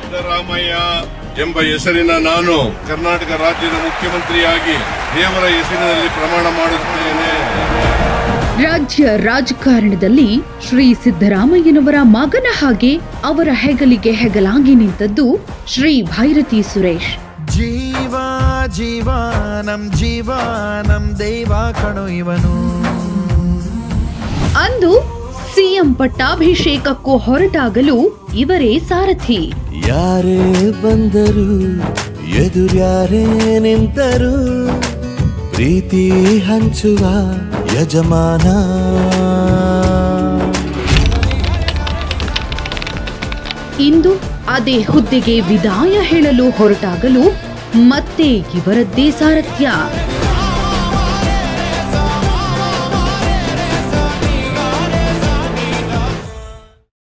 ಸಿದ್ದರಾಮಯ್ಯ ಎಂಬ ಹೆಸರಿನ ನಾನು ಕರ್ನಾಟಕ ರಾಜ್ಯದ ಮುಖ್ಯಮಂತ್ರಿಯಾಗಿ ದೇವರ ಹೆಸರಿನಲ್ಲಿ ಪ್ರಮಾಣ ಮಾಡುತ್ತೇನೆ. ರಾಜ್ಯ ರಾಜಕಾರಣದಲ್ಲಿ ಶ್ರೀ ಸಿದ್ದರಾಮಯ್ಯನವರ ಮಗನ ಹಾಗೆ ಅವರ ಹೆಗಲಿಗೆ ಹೆಗಲಾಗಿ ನಿಂತದ್ದು ಶ್ರೀ ಭೈರತಿ ಸುರೇಶ್. ಜೀವ ಜೀವ ನಮ್ ದೇವ ಕಣೋ ಇವನು. ಅಂದು ಸಿಎಂ ಪಟ್ಟಾಭಿಷೇಕಕ್ಕೂ ಹೊರಟಾಗಲೂ ಇವರೇ ಸಾರಥಿ. ಯಾರೇ ಬಂದರು ಎದುರ್ಯಾರೇ ನಿಂತರು ಪ್ರೀತಿ ಹಂಚುವ ಯಜಮಾನ. ಇಂದು ಅದೇ ಹುದ್ದೆಗೆ ವಿದಾಯ ಹೇಳಲು ಹೊರಟಾಗಲೂ ಮತ್ತೆ ಇವರದ್ದೇ ಸಾರಥ್ಯ.